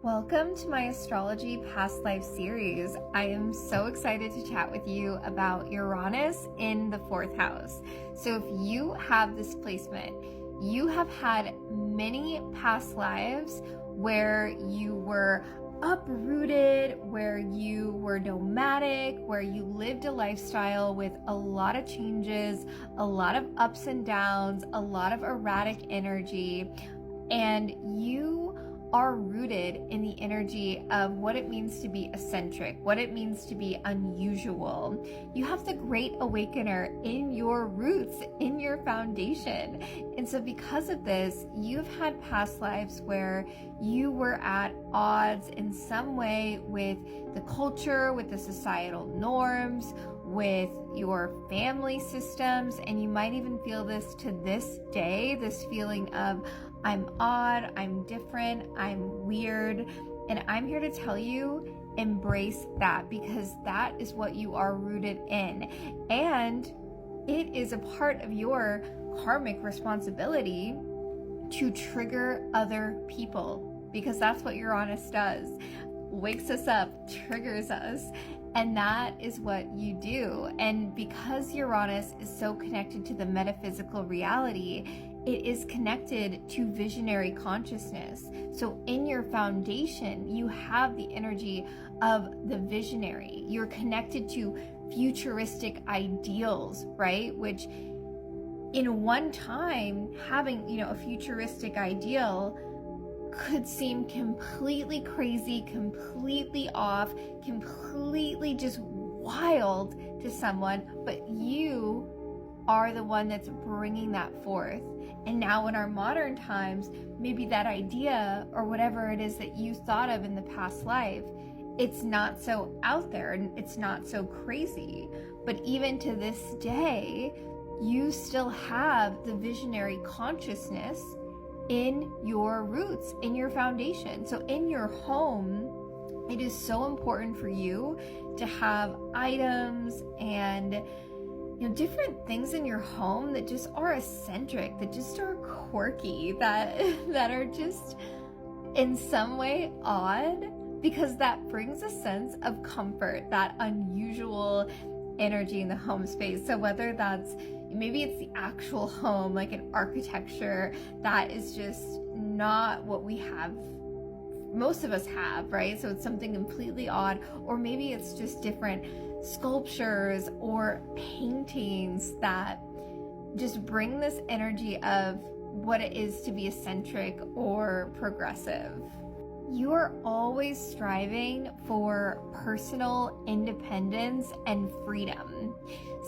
Welcome to my astrology past life series. I am so excited to chat with you about Uranus in the fourth house. So if you have this placement, you have had many past lives where you were uprooted, where you were nomadic, where you lived a lifestyle with a lot of changes, a lot of ups and downs, a lot of erratic energy, and you are rooted in the energy of what it means to be eccentric, what it means to be unusual. You have the Great Awakener in your roots, in your foundation. And so because of this, you've had past lives where you were at odds in some way with the culture, with the societal norms, with your family systems, and you might even feel this to this day, this feeling of I'm odd, I'm different, I'm weird, and I'm here to tell you, embrace that, because that is what you are rooted in, and it is a part of your karmic responsibility to trigger other people, because that's what Uranus does. Wakes us up, triggers us, and that is what you do. And because Uranus is so connected to the metaphysical reality, it is connected to visionary consciousness. So in your foundation, you have the energy of the visionary. You're connected to futuristic ideals, right? Which in one time, having, a futuristic ideal could seem completely crazy, completely off, completely just wild to someone, but you are the one that's bringing that forth. And now in our modern times, maybe that idea or whatever it is that you thought of in the past life, it's not so out there and it's not so crazy. But even to this day, you still have the visionary consciousness in your roots, in your foundation. So in your home, it is so important for you to have items and different things in your home that just are eccentric, that just are quirky, that are just in some way odd, because that brings a sense of comfort, that unusual energy in the home space. So whether that's, maybe it's the actual home, like an architecture that is just not what we have, most of us have, right? So it's something completely odd, or maybe it's just different sculptures or paintings that just bring this energy of what it is to be eccentric or progressive. You are always striving for personal independence and freedom.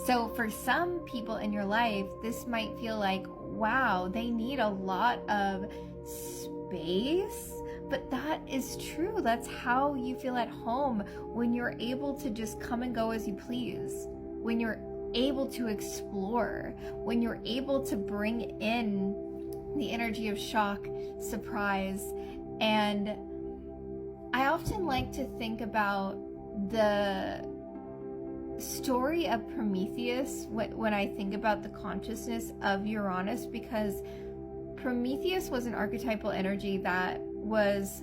So for some people in your life, this might feel like, wow, they need a lot of space. But that is true. That's how you feel at home when you're able to just come and go as you please, when you're able to explore, when you're able to bring in the energy of shock, surprise. And I often like to think about the story of Prometheus when I think about the consciousness of Uranus, because Prometheus was an archetypal energy that was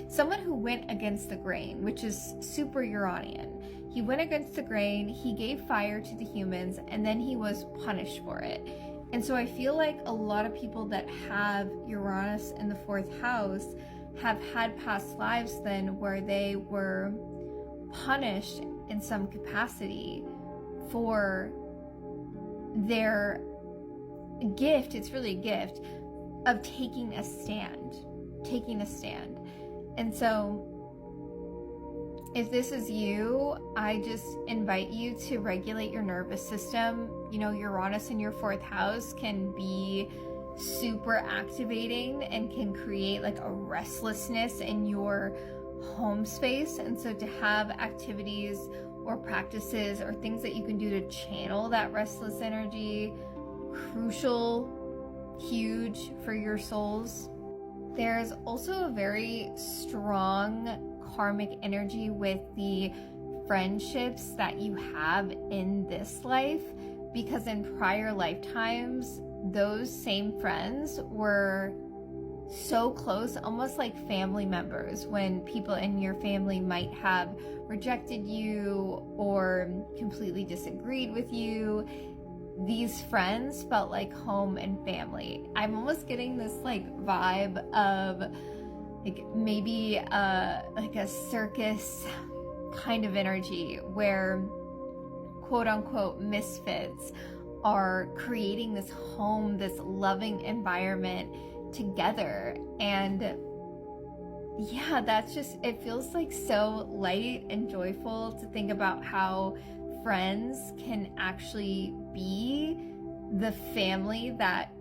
someone who went against the grain, which is super Uranian. He went against the grain, he gave fire to the humans, and then he was punished for it. And so I feel like a lot of people that have Uranus in the fourth house have had past lives then where they were punished in some capacity for their gift, it's really a gift, of taking a stand. And so if this is you, I just invite you to regulate your nervous system. Uranus in your fourth house can be super activating and can create like a restlessness in your home space. And so to have activities or practices or things that you can do to channel that restless energy, crucial, huge for your souls. There's also a very strong karmic energy with the friendships that you have in this life, because in prior lifetimes, those same friends were so close, almost like family members, when people in your family might have rejected you or completely disagreed with you. These friends felt like home and family. I'm almost getting this like vibe of like maybe like a circus kind of energy where quote unquote misfits are creating this home, this loving environment together. And yeah, that's just, it feels like so light and joyful to think about how friends can actually be the family that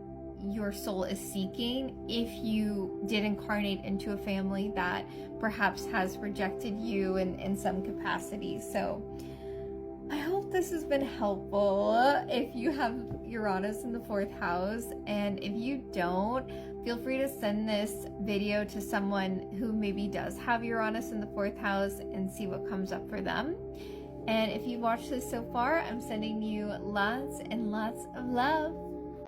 your soul is seeking if you did incarnate into a family that perhaps has rejected you in some capacity. So I hope this has been helpful if you have Uranus in the 4th house, and if you don't, feel free to send this video to someone who maybe does have Uranus in the 4th house and see what comes up for them. And if you've watched this so far, I'm sending you lots and lots of love.